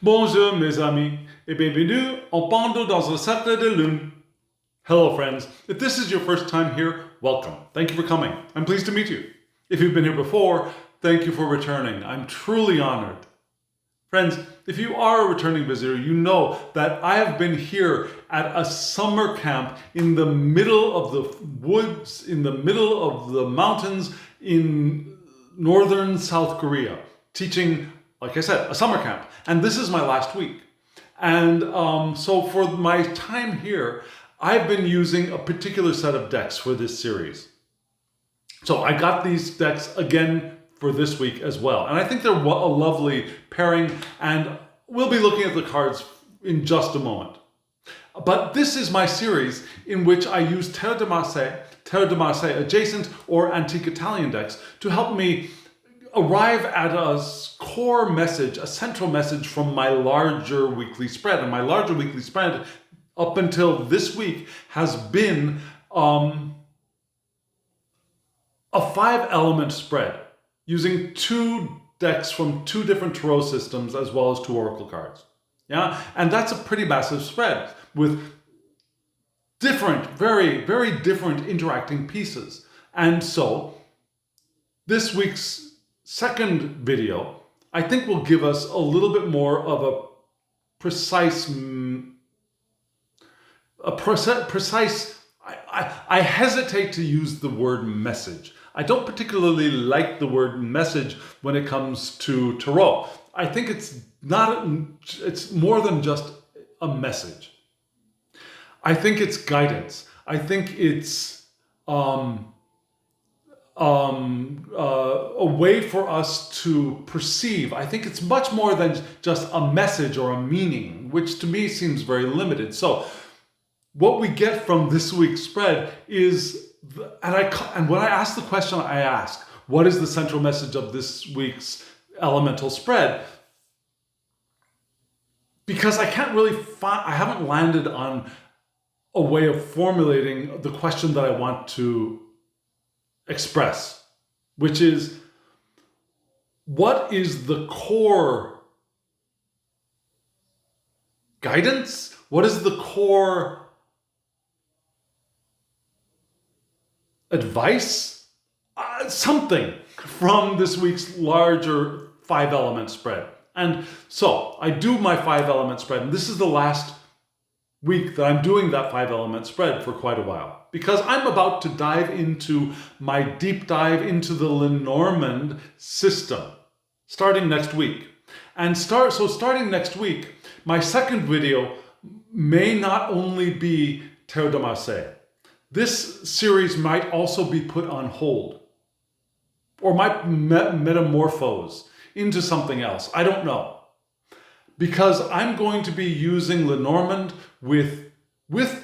Bonjour mes amis, et bienvenue en Pendu dans le Cercle de Lune. Hello friends, if this is your first time here, welcome. Thank you for coming. I'm pleased to meet you. If you've been here before, thank you for returning. I'm truly honored. Friends, if you are a returning visitor, you know that I have been here at a summer camp in the middle of the woods, in the middle of the mountains in northern South Korea, teaching, like I said, a summer camp. And this is my last week. And so for my time here, I've been using a particular set of decks for this series. So I got these decks again for this week as well. And I think they're a lovely pairing, and we'll be looking at the cards in just a moment. But this is my series in which I use Terre de Marseille adjacent or antique Italian decks to help me arrive at a core message, a central message from my larger weekly spread. And my larger weekly spread up until this week has been a 5-element spread using 2 decks from 2 different tarot systems as well as 2 oracle cards. Yeah, and that's a pretty massive spread with different, very, very different interacting pieces. And so this week's second video, I think, will give us a little bit more of a precise, I hesitate to use the word message. I don't particularly like the word message when it comes to tarot. I think it's more than just a message. I think it's guidance. I think it's a way for us to perceive. I think it's much more than just a message or a meaning, which to me seems very limited. So what we get from this week's spread is, and when I ask the question I ask, what is the central message of this week's elemental spread? Because I can't really I haven't landed on a way of formulating the question that I want to express, which is, what is the core guidance? What is the core advice? Something from this week's larger 5-element spread. And so I do my 5-element spread, and this is the last week that I'm doing that 5-element spread for quite a while, because I'm about to dive into my deep dive into the Lenormand system starting next week. And starting next week, my second video may not only be Terre de Marseille. This series might also be put on hold, or might metamorphose into something else. I don't know. Because I'm going to be using Lenormand with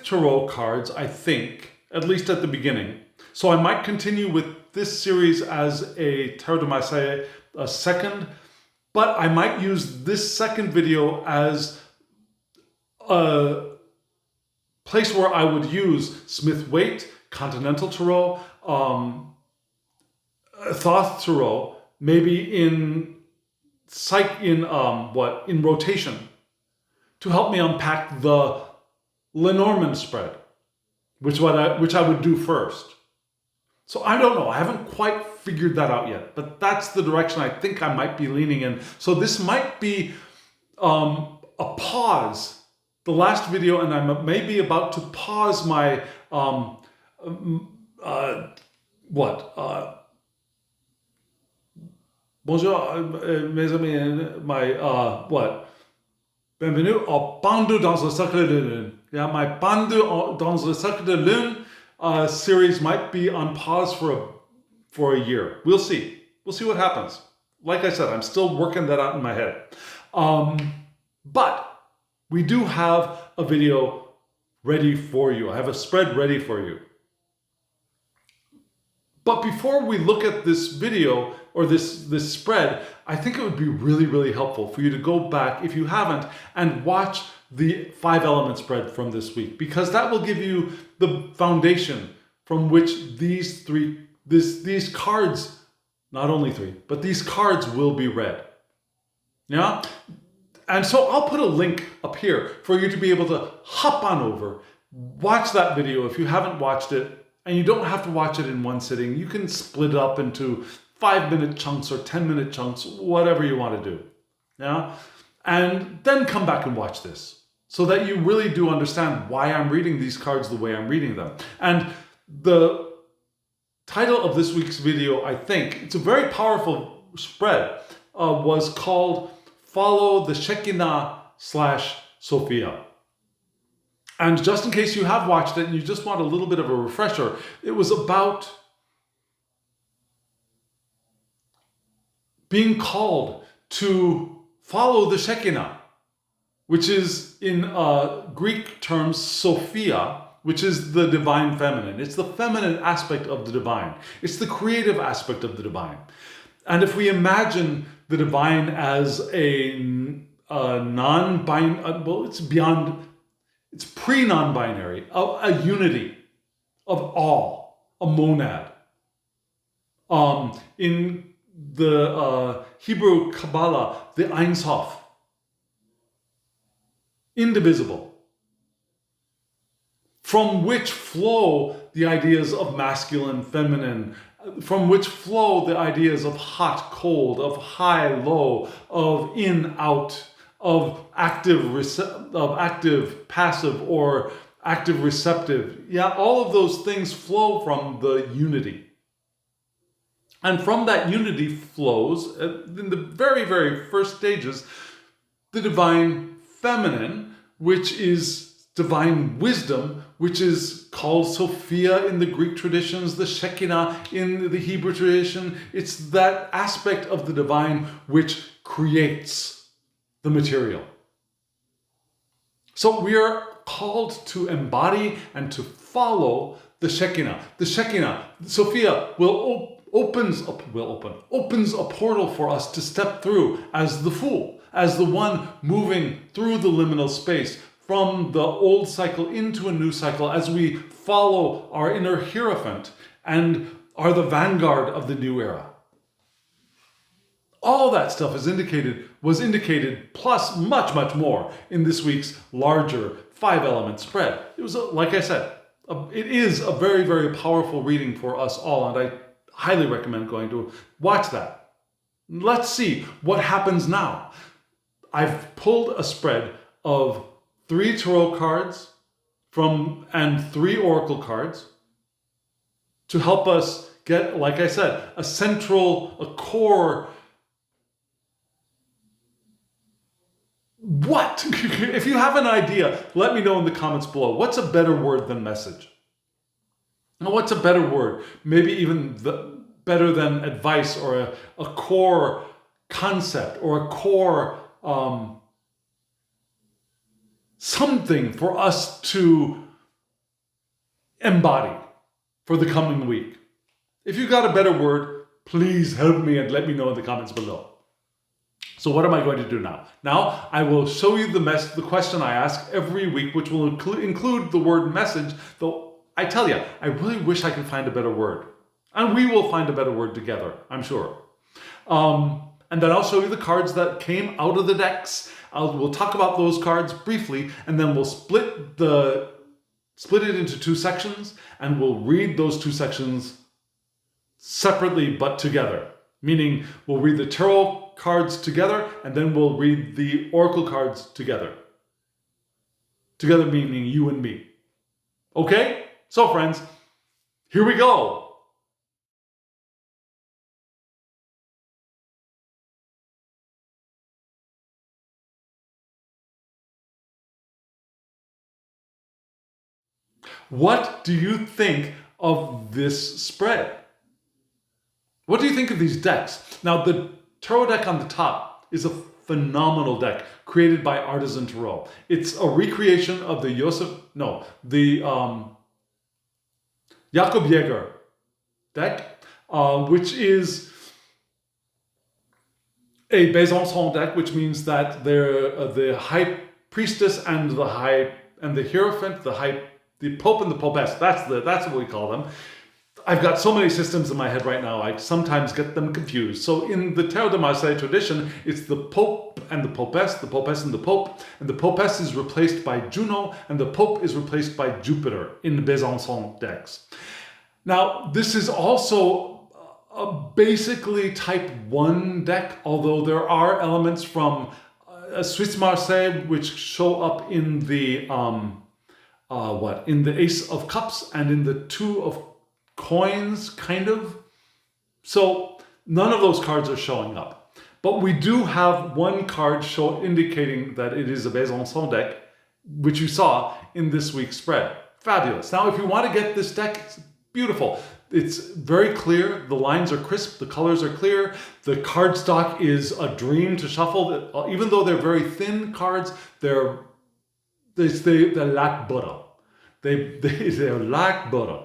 tarot cards, I think, at least at the beginning. So I might continue with this series as a Terre de Marseille second, but I might use this second video as a place where I would use Smith-Waite, Continental Tarot, Thoth Tarot, maybe in rotation, to help me unpack the Lenormand spread, which I would do first. So I don't know. I haven't quite figured that out yet, but that's the direction I think I might be leaning in. So this might be a pause. The last video, and I may be about to pause my Bonjour mes amis, Bienvenue au Pendu dans le Cercle de Lune. Yeah, my Pendu dans le Cercle de Lune series might be on pause for a year. We'll see. We'll see what happens. Like I said, I'm still working that out in my head. But we do have a video ready for you. I have a spread ready for you. But before we look at this video or this spread, I think it would be really, really helpful for you to go back, if you haven't, and watch the 5-element spread from this week, because that will give you the foundation from which these cards, not only 3, but these cards will be read. Yeah? And so I'll put a link up here for you to be able to hop on over, watch that video if you haven't watched it, and you don't have to watch it in one sitting. You can split it up into 5-minute chunks or 10-minute chunks, whatever you want to do. Yeah? And then come back and watch this so that you really do understand why I'm reading these cards the way I'm reading them. And the title of this week's video, I think, it's a very powerful spread, was called Follow the Shekinah / Sophia. And just in case you have watched it and you just want a little bit of a refresher, it was about being called to follow the Shekinah, which is in Greek terms Sophia, which is the divine feminine. It's the feminine aspect of the divine. It's the creative aspect of the divine. And if we imagine the divine as a non-binary, well, it's pre-non-binary, a unity of all, a monad. In the Hebrew Kabbalah, the Ein Sof, indivisible, from which flow the ideas of masculine, feminine, from which flow the ideas of hot, cold, of high, low, of in, out, of active, passive, or active, receptive. Yeah, all of those things flow from the unity. And from that unity flows, in the very, very first stages, the divine feminine, which is divine wisdom, which is called Sophia in the Greek traditions, the Shekinah in the Hebrew tradition. It's that aspect of the divine which creates the material. So we are called to embody and to follow the Shekinah. The Shekinah, Sophia, opens a portal for us to step through as the fool, as the one moving through the liminal space from the old cycle into a new cycle, as we follow our inner Hierophant and are the vanguard of the new era. All that stuff was indicated, plus much, much more in this week's larger 5-element spread. It was, like I said, it is a very, very powerful reading for us all, and I highly recommend going to watch that. Let's see what happens now. I've pulled a spread of 3 tarot cards and 3 oracle cards to help us get, like I said, a core. What? If you have an idea, let me know in the comments below. What's a better word than message? Now, what's a better word? Maybe even better than advice, or a core concept, or a core something for us to embody for the coming week. If you got a better word, please help me and let me know in the comments below. So what am I going to do now? Now I will show you the question I ask every week, which will include the word message, though I tell you, I really wish I could find a better word. And we will find a better word together, I'm sure. And then I'll show you the cards that came out of the decks. We'll talk about those cards briefly, and then we'll split it into 2 sections, and we'll read those 2 sections separately but together. Meaning we'll read the tarot cards together, and then we'll read the oracle cards together. Together meaning you and me. Okay? So friends, here we go. What do you think of this spread? What do you think of these decks? Now, the tarot deck on the top is a phenomenal deck created by Artisan Tarot. It's a recreation of the Jakob Jäger deck, which is a Besançon deck, which means that the High Priestess and the Hierophant, the Pope and the Popess, that's what we call them, I've got so many systems in my head right now, I sometimes get them confused. So in the Tarot de Marseille tradition, it's the Pope and the Popess and the Pope, and the Popess is replaced by Juno, and the Pope is replaced by Jupiter in the Besançon decks. Now, this is also basically type 1 deck, although there are elements from Swiss Marseille which show up in the in the Ace of Cups and in the Two of Coins, kind of. So none of those cards are showing up. But we do have one card indicating that it is a Besançon deck, which you saw in this week's spread. Fabulous. Now, if you want to get this deck, it's beautiful. It's very clear. The lines are crisp. The colors are clear. The cardstock is a dream to shuffle. Even though they're very thin cards, they're like butter. They're like butter.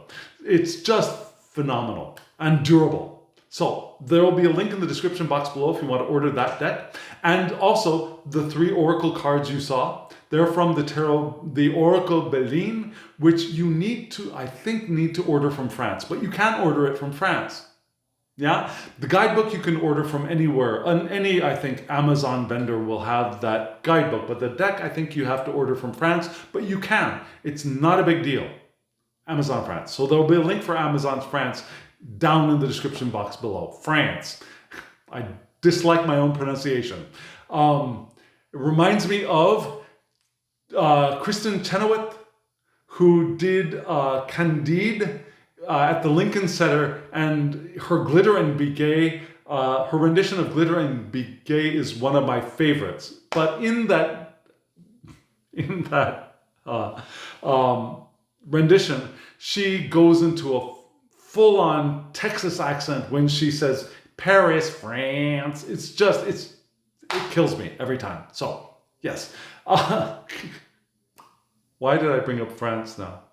It's just phenomenal and durable. So there will be a link in the description box below if you want to order that deck. And also the 3 oracle cards you saw. They're from the Oracle de Lune, which you I think need to order from France, but you can order it from France. Yeah, the guidebook you can order from anywhere. Any, I think, Amazon vendor will have that guidebook, but the deck I think you have to order from France, but you can. It's not a big deal. Amazon France. So there will be a link for Amazon France down in the description box below. France. I dislike my own pronunciation. It reminds me of Kristen Chenoweth, who did Candide at the Lincoln Center, and her Glitter and Bigay, her rendition of Glitter and Bigay is one of my favorites. But in that rendition, she goes into a full-on Texas accent when she says Paris, France. It kills me every time. So yes. Why did I bring up France now?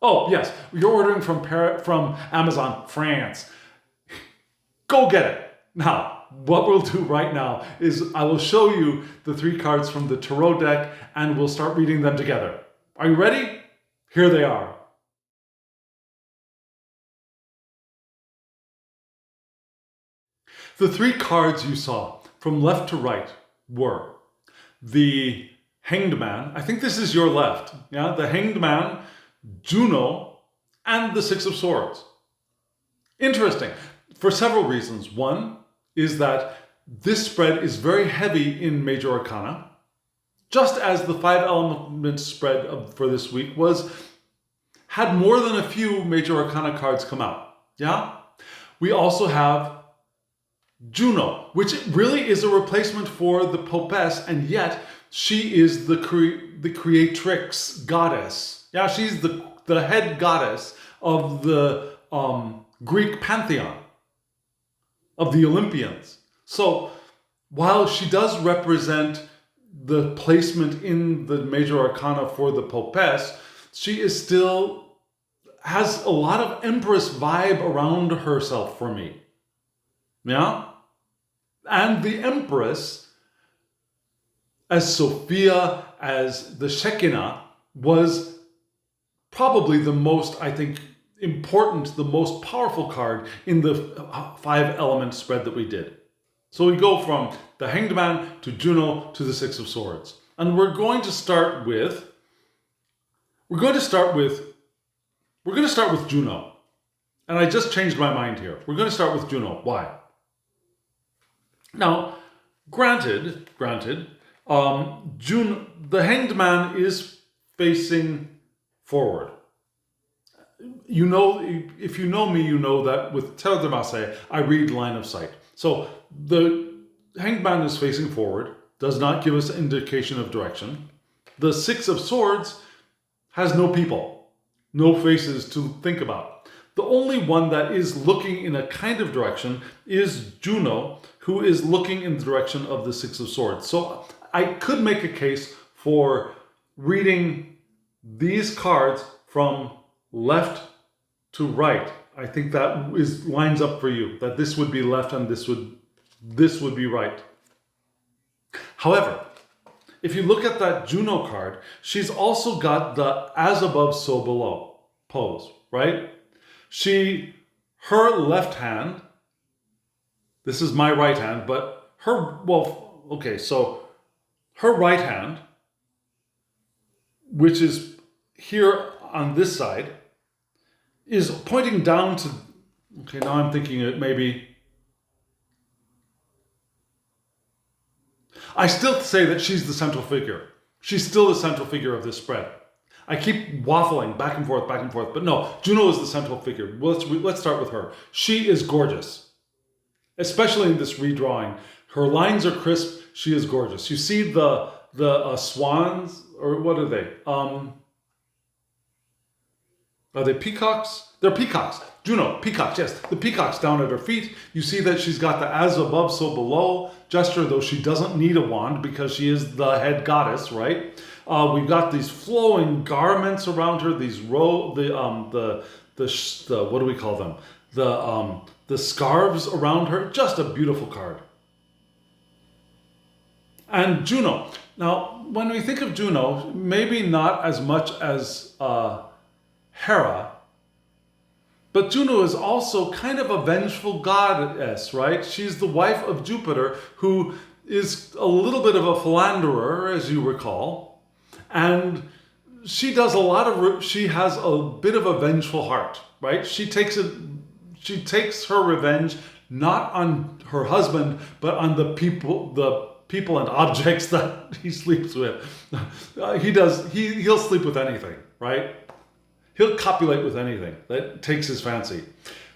Oh yes, you're ordering from Amazon France. Go get it. Now, what we'll do right now is I will show you the 3 cards from the Tarot deck and we'll start reading them together. Are you ready? Here they are. The 3 cards you saw from left to right were the Hanged Man. I think this is your left. Yeah, the Hanged Man, Juno, and the 6 of Swords. Interesting for several reasons. One is that this spread is very heavy in Major Arcana, just as the 5 element spread for this week had more than a few Major Arcana cards come out. Yeah, we also have Juno, which really is a replacement for the Popess, and yet she is the creatrix goddess. Yeah, she's the head goddess of the Greek pantheon, of the Olympians. So while she does represent the placement in the Major Arcana for the Popess, she has a lot of Empress vibe around herself for me. Yeah? And the Empress, as Sophia, as the Shekinah, was probably the most, I think, important, the most powerful card in the 5 element spread that we did. So we go from the Hanged Man to Juno to the 6 of Swords. And we're going to start with Juno. And I just changed my mind here. We're going to start with Juno. Why? Now, granted, the Hanged Man is facing forward. You know, if you know me, you know that with Cercle de Lune, I read line of sight. So the Hanged Man is facing forward, does not give us an indication of direction. The 6 of Swords has no people, no faces to think about. The only one that is looking in a kind of direction is Juno, who is looking in the direction of the 6 of Swords. So I could make a case for reading these cards from left to right. I think that lines up for you, that this would be left and this would be right. However, if you look at that Juno card, she's also got the as above, so below pose, right? She her left hand, this is my right hand, but so her right hand, which is here on this side, is pointing down to, okay, now I'm thinking it maybe, I still say that she's the central figure. She's still the central figure of this spread. I keep waffling back and forth, but no, Juno is the central figure. Let's start with her. She is gorgeous, especially in this redrawing. Her lines are crisp. She is gorgeous. You see the swans, or what are they? Are they peacocks? They're peacocks. Juno, peacocks, yes. The peacocks down at her feet. You see that she's got the as above, so below gesture, though she doesn't need a wand because she is the head goddess, right? We've got these flowing garments around her, these what do we call them? The scarves around her. Just a beautiful card. And Juno. Now, when we think of Juno, maybe not as much as Hera, but Juno is also kind of a vengeful goddess, right? She's the wife of Jupiter, who is a little bit of a philanderer, as you recall. And she has a bit of a vengeful heart, right? She takes her revenge not on her husband, but on the people and objects that he sleeps with. He'll sleep with anything, right? He'll copulate with anything that takes his fancy.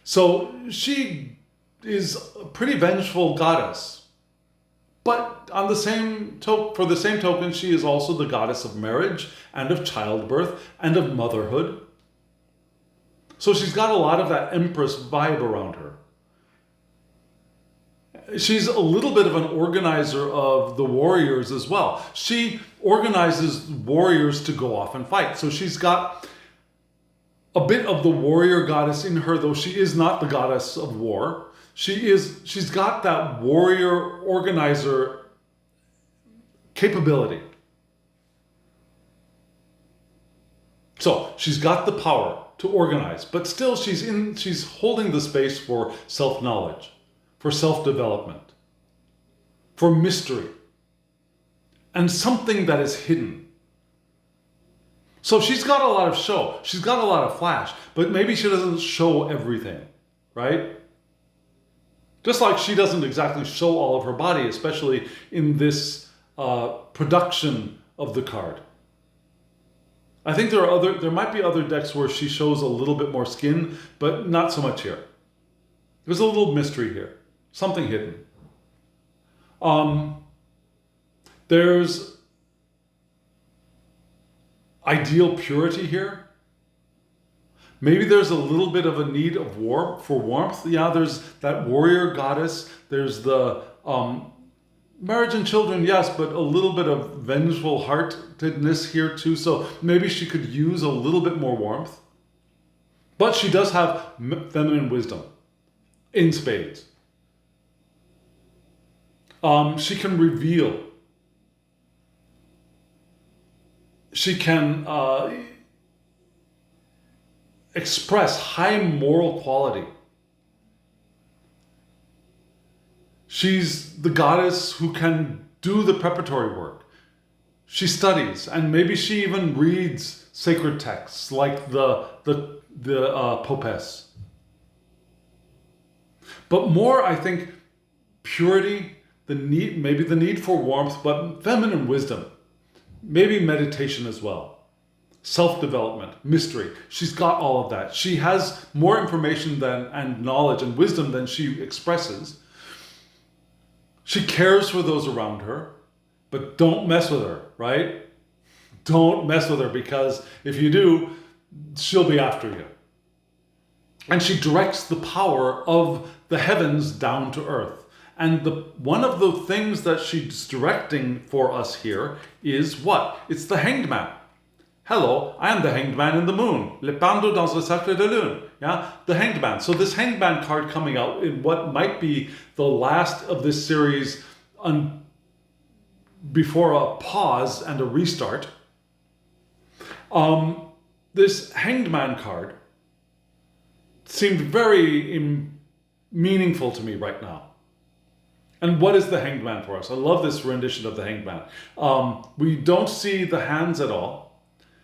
So she is a pretty vengeful goddess. But for the same token, she is also the goddess of marriage and of childbirth and of motherhood. So she's got a lot of that empress vibe around her. She's a little bit of an organizer of the warriors as well. She organizes warriors to go off and fight. So she's got a bit of the warrior goddess in her, though she is not the goddess of war. She's got that warrior organizer capability. So she's got the power to organize, but still she's holding the space for self-knowledge, for self-development, for mystery, and something that is hidden. So she's got a lot of show. She's got a lot of flash, but maybe she doesn't show everything, right? Just like she doesn't exactly show all of her body, especially in this production of the card. I think there might be other decks where she shows a little bit more skin, but not so much here. There's a little mystery here, something hidden. There's ideal purity here. Maybe there's a little bit of a need of for warmth. Yeah, there's that warrior goddess. There's the marriage and children, yes, but a little bit of vengeful heartedness here too. So maybe she could use a little bit more warmth. But she does have feminine wisdom in spades. She can reveal. She can express high moral quality. She's the goddess who can do the preparatory work. She studies, and maybe she even reads sacred texts like the Popes. But more, I think, purity, maybe the need for warmth, but feminine wisdom. Maybe meditation as well. Self-development, mystery. She's got all of that. She has more information and knowledge and wisdom than she expresses. She cares for those around her, but don't mess with her, right? Don't mess with her, because if you do, she'll be after you. And she directs the power of the heavens down to earth. And one of the things that she's directing for us here is what? It's the Hanged Man. Hello, I am the Hanged Man in the moon. Le Pendu dans le Cercle de Lune. Yeah, the Hanged Man. So this Hanged Man card coming out in what might be the last of this series before a pause and a restart. This Hanged Man card seemed very meaningful to me right now. And what is the Hanged Man for us? I love this rendition of the Hanged Man. We don't see the hands at all,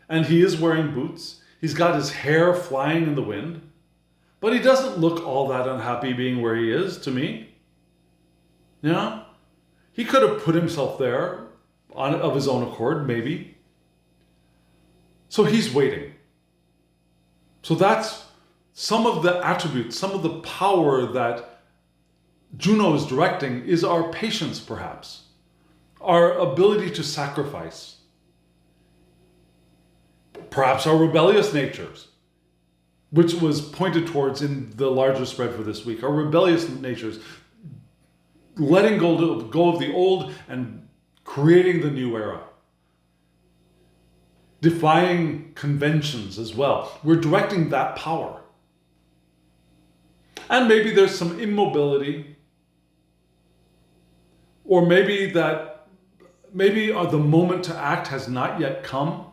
and he is wearing boots. He's got his hair flying in the wind, but he doesn't look all that unhappy being where he is, to me. You know? He could have put himself there of his own accord, maybe. So he's waiting. So that's some of the attributes, some of the power that Juno is directing is our patience, perhaps, our ability to sacrifice, perhaps our rebellious natures, which was pointed towards in the larger spread for this week, our rebellious natures, letting go of the old and creating the new era, defying conventions as well. We're directing that power. And maybe there's some immobility, or maybe the moment to act has not yet come,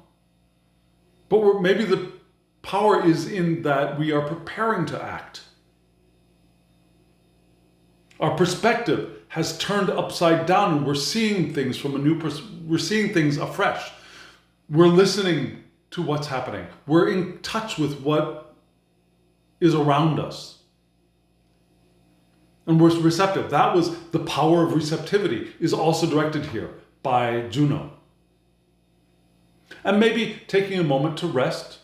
but maybe the power is in that we are preparing to act. Our perspective has turned upside down, and we're seeing things from we're seeing things afresh. We're listening to what's happening. We're in touch with what is around us. And we're receptive. That was the power of receptivity, is also directed here by Juno. And maybe taking a moment to rest,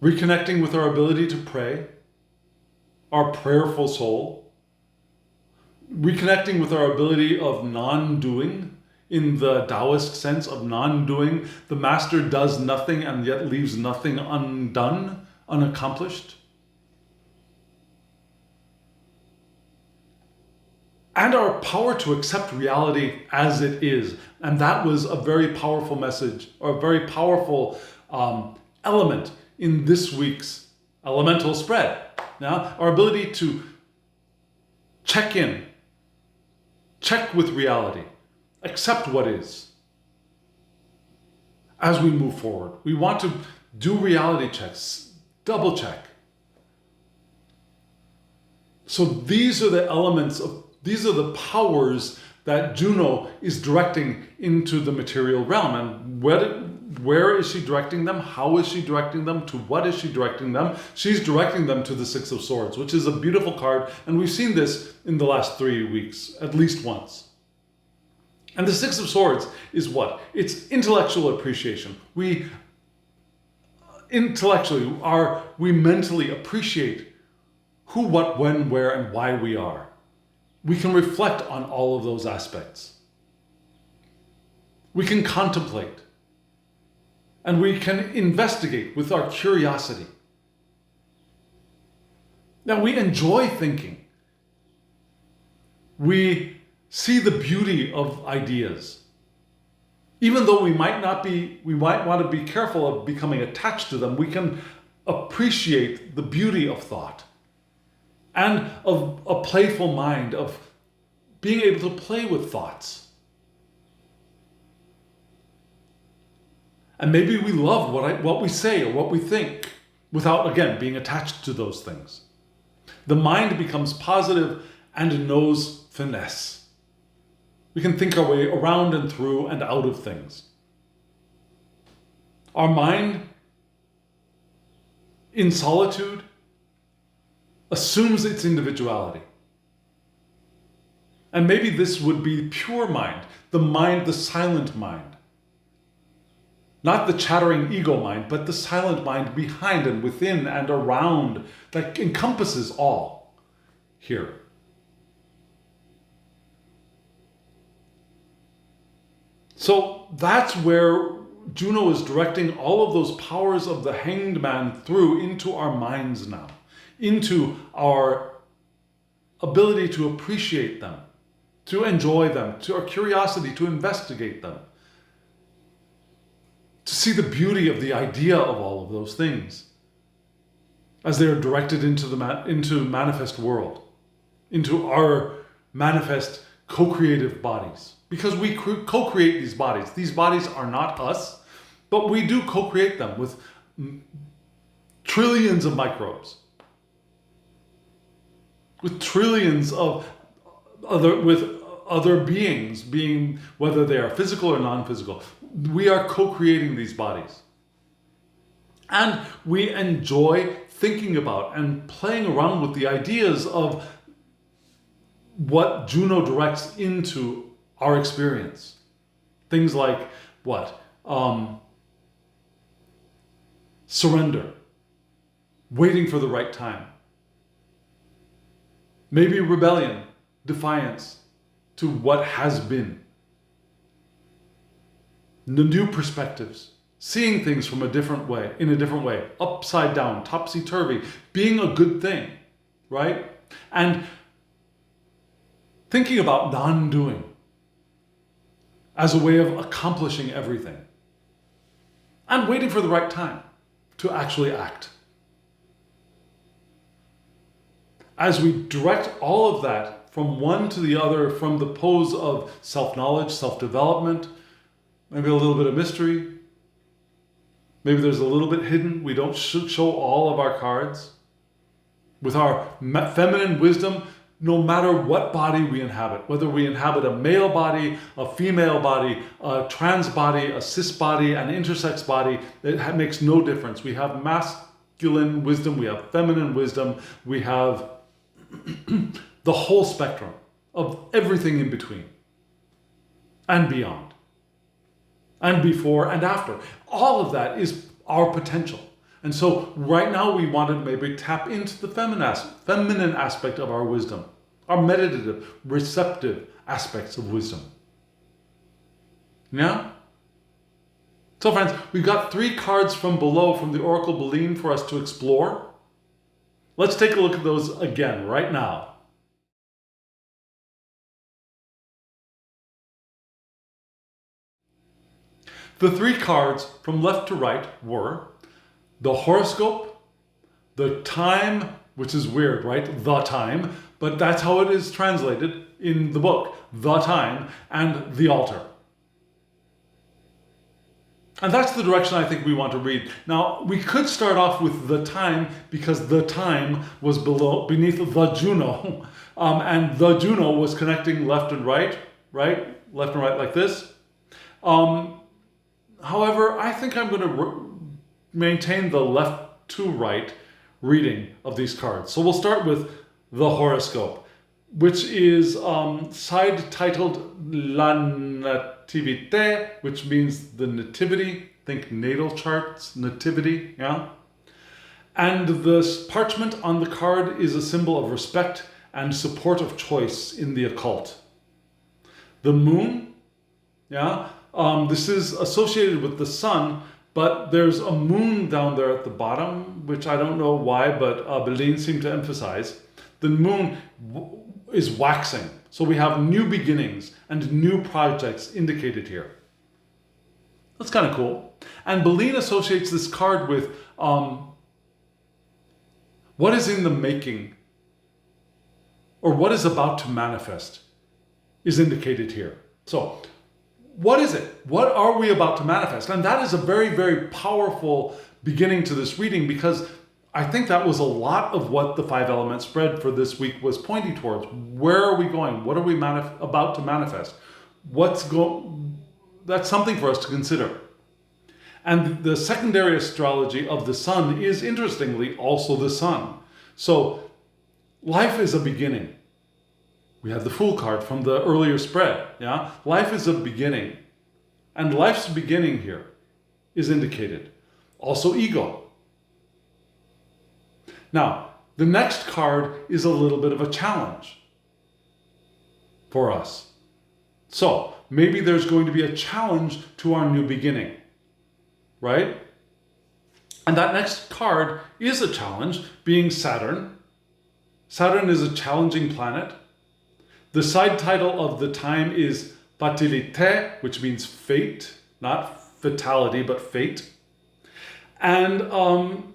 reconnecting with our ability to pray, our prayerful soul, reconnecting with our ability of non-doing, in the Taoist sense of non-doing. The master does nothing and yet leaves nothing undone, unaccomplished. And our power to accept reality as it is. And that was a very powerful message, or a very powerful element in this week's elemental spread. Now, our ability to check in, check with reality, accept what is as we move forward. We want to do reality checks, double check. So these are the elements these are the powers that Juno is directing into the material realm. And where is she directing them? How is she directing them? To what is she directing them? She's directing them to the Six of Swords, which is a beautiful card. And we've seen this in the last 3 weeks, at least once. And the Six of Swords is what? It's intellectual appreciation. We mentally appreciate who, what, when, where, and why we are. We can reflect on all of those aspects. We can contemplate. And we can investigate with our curiosity. Now, we enjoy thinking. We see the beauty of ideas. Even though we might want to be careful of becoming attached to them, we can appreciate the beauty of thought and of a playful mind, of being able to play with thoughts. And maybe we love what we say or what we think without, again, being attached to those things. The mind becomes positive and knows finesse. We can think our way around and through and out of things. Our mind, in solitude, assumes its individuality. And maybe this would be pure mind, the silent mind. Not the chattering ego mind, but the silent mind behind and within and around that encompasses all here. So that's where Juno is directing all of those powers of the Hanged Man through into our minds now, into our ability to appreciate them, to enjoy them, to our curiosity to investigate them, to see the beauty of the idea of all of those things as they are directed into the manifest world, into our manifest co-creative bodies. Because we co-create these bodies. These bodies are not us, but we do co-create them with trillions of microbes with trillions of other beings, being whether they are physical or non-physical. We are co-creating these bodies. And we enjoy thinking about and playing around with the ideas of what Juno directs into our experience. Things like what? Surrender. Waiting for the right time. Maybe rebellion, defiance to what has been. The new perspectives. Seeing things from in a different way, upside down, topsy-turvy, being a good thing, right? And thinking about non-doing as a way of accomplishing everything. And waiting for the right time to actually act. As we direct all of that from one to the other, from the pose of self-knowledge, self-development, maybe a little bit of mystery, maybe there's a little bit hidden. We don't show all of our cards. With our feminine wisdom, no matter what body we inhabit, whether we inhabit a male body, a female body, a trans body, a cis body, an intersex body, it makes no difference. We have masculine wisdom, we have feminine wisdom, we have the whole spectrum of everything in between and beyond. And before and after. All of that is our potential. And so right now we want to maybe tap into the feminine aspect of our wisdom, our meditative, receptive aspects of wisdom. Yeah? So friends, we've got 3 cards from below from the Oracle de Lune for us to explore. Let's take a look at those again right now. The 3 cards from left to right were the horoscope, the time, which is weird, right? The time, but that's how it is translated in the book, the time, and the altar. And that's the direction I think we want to read. Now, we could start off with the time because the time was beneath the Juno, and the Juno was connecting left and right? Left and right like this. However, I think I'm going to maintain the left to right reading of these cards. So we'll start with the horoscope, which is side titled La Nativité, which means the nativity. Think natal charts, nativity, yeah? And the parchment on the card is a symbol of respect and support of choice in the occult. The moon, yeah? This is associated with the sun, but there's a moon down there at the bottom, which I don't know why, but Beline seemed to emphasize. The moon is waxing. So we have new beginnings and new projects indicated here. That's kind of cool. And Beline associates this card with what is in the making or what is about to manifest is indicated here. So what is it? What are we about to manifest? And that is a very, very powerful beginning to this reading because I think that was a lot of what the 5-element spread for this week was pointing towards. Where are we going? What are we about to manifest? That's something for us to consider. And the secondary astrology of the sun is, interestingly, also the sun. So life is a beginning. We have the Fool card from the earlier spread. Yeah, life is a beginning. And life's beginning here is indicated. Also ego. Now, the next card is a little bit of a challenge for us. So, maybe there's going to be a challenge to our new beginning, right? And that next card is a challenge, being Saturn. Saturn is a challenging planet. The side title of the time is Fatilité, which means fate, not fatality, but fate. And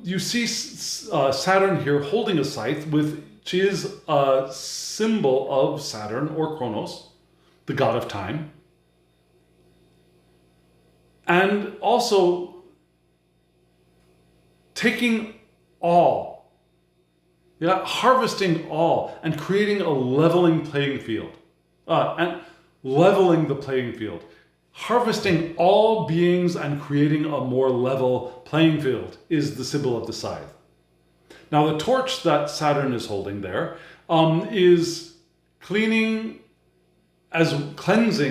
you see Saturn here holding a scythe, which is a symbol of Saturn or Kronos, the god of time. And also taking all Yeah, harvesting all and creating a leveling playing field. And leveling the playing field. Harvesting all beings and creating a more level playing field is the symbol of the scythe. Now the torch that Saturn is holding there is cleansing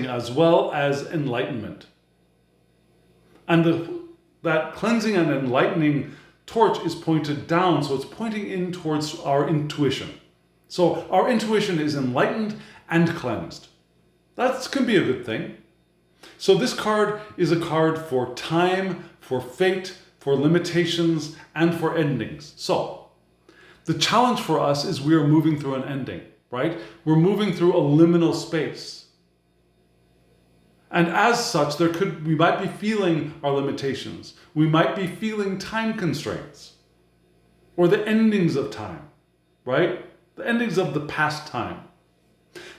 as well as enlightenment. And that cleansing and enlightening torch is pointed down, so it's pointing in towards our intuition. So our intuition is enlightened and cleansed. That can be a good thing. So this card is a card for time, for fate, for limitations, and for endings. So the challenge for us is we are moving through an ending, right? We're moving through a liminal space. And as such, we might be feeling our limitations. We might be feeling time constraints or the endings of time, right? The endings of the past time.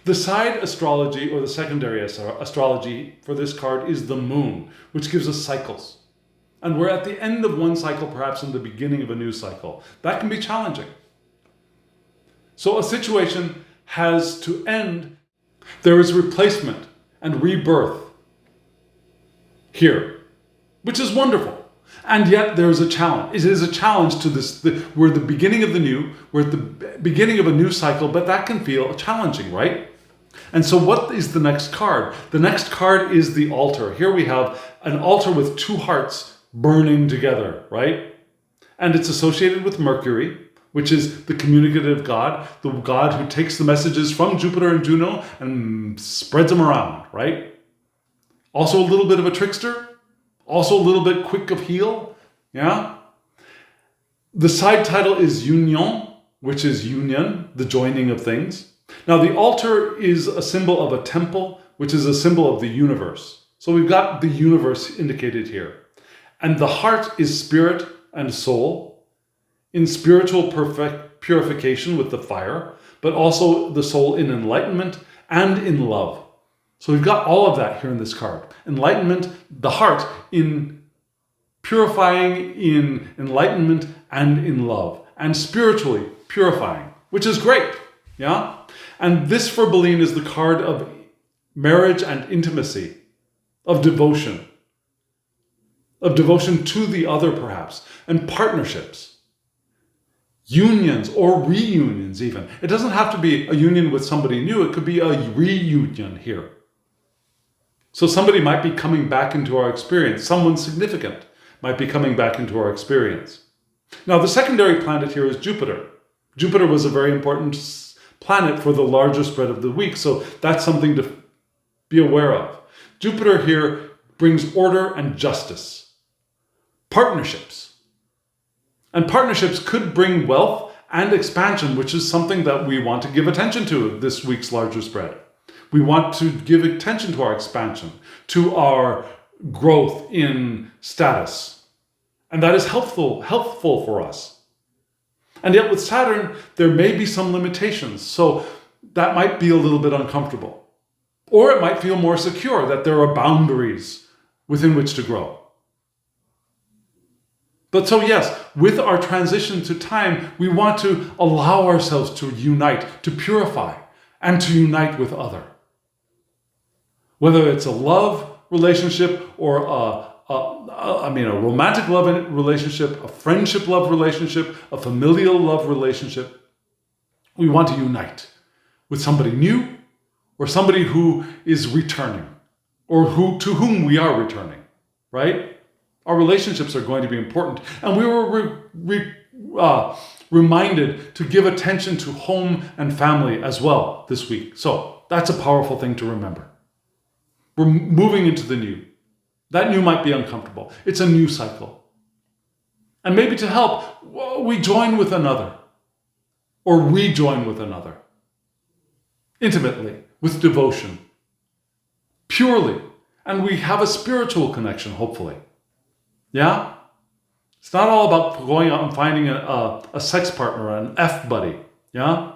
The side astrology or the secondary astrology for this card is the moon, which gives us cycles. And we're at the end of one cycle, perhaps in the beginning of a new cycle. That can be challenging. So a situation has to end. There is replacement and rebirth here, which is wonderful. And yet there is a challenge. It is a challenge to this. We're at the beginning of the new. We're at the beginning of a new cycle, but that can feel challenging, right? And so what is the next card? The next card is the altar. Here we have an altar with two hearts burning together, right? And it's associated with Mercury, which is the communicative god, the god who takes the messages from Jupiter and Juno and spreads them around, right? Also a little bit of a trickster, also a little bit quick of heel, yeah? The side title is Union, which is union, the joining of things. Now the altar is a symbol of a temple, which is a symbol of the universe. So we've got the universe indicated here. And the heart is spirit and soul in spiritual purification with the fire, but also the soul in enlightenment and in love. So we've got all of that here in this card. Enlightenment, the heart in purifying, in enlightenment and in love, and spiritually purifying, which is great, yeah? And this for Beline is the card of marriage and intimacy, of devotion to the other perhaps, and partnerships, unions or reunions even. It doesn't have to be a union with somebody new, it could be a reunion here. So somebody might be coming back into our experience, someone significant might be coming back into our experience. Now the secondary planet here is Jupiter. Jupiter was a very important planet for the larger spread of the week, so that's something to be aware of. Jupiter here brings order and justice. Partnerships. And partnerships could bring wealth and expansion, which is something that we want to give attention to this week's larger spread. We want to give attention to our expansion, to our growth in status. And that is helpful for us. And yet with Saturn, there may be some limitations. So that might be a little bit uncomfortable. Or it might feel more secure that there are boundaries within which to grow. But so yes, with our transition to time, we want to allow ourselves to unite, to purify, and to unite with other. Whether it's a love relationship or a romantic love relationship, a friendship love relationship, a familial love relationship, we want to unite with somebody new or somebody who is returning or to whom we are returning, right? Our relationships are going to be important. And we were reminded to give attention to home and family as well this week. So that's a powerful thing to remember. We're moving into the new. That new might be uncomfortable. It's a new cycle. And maybe to help, we join with another or rejoin with another. Intimately, with devotion, purely. And we have a spiritual connection, hopefully. Yeah? It's not all about going out and finding a sex partner, an F buddy. Yeah?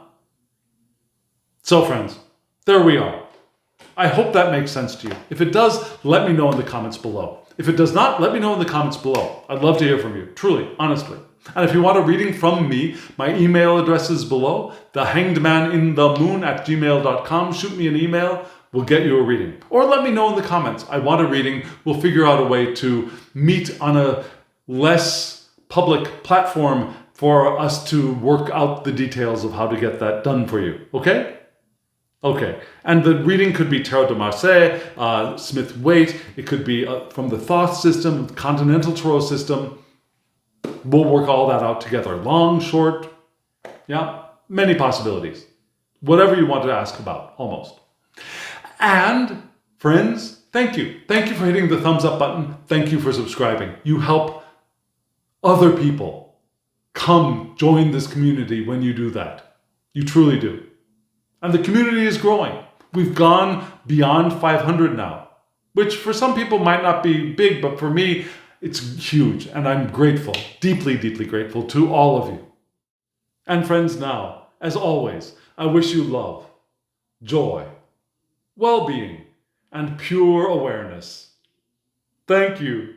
So friends, there we are. I hope that makes sense to you. If it does, let me know in the comments below. If it does not, let me know in the comments below. I'd love to hear from you, truly, honestly. And if you want a reading from me, my email address is below, thehangedmaninthemoon@gmail.com. Shoot me an email. We'll get you a reading. Or let me know in the comments. I want a reading. We'll figure out a way to meet on a less public platform for us to work out the details of how to get that done for you. Okay? Okay. And the reading could be Tarot de Marseille, Smith-Waite. It could be from the Thoth system, Continental Tarot system. We'll work all that out together. Long, short, yeah, many possibilities. Whatever you want to ask about, almost. And friends, thank you. Thank you for hitting the thumbs up button. Thank you for subscribing. You help other people come join this community when you do that. You truly do. And the community is growing. We've gone beyond 500 now, which for some people might not be big, but for me, it's huge. And I'm grateful, deeply, deeply grateful to all of you. And friends, now, as always, I wish you love, joy, well-being, and pure awareness. Thank you.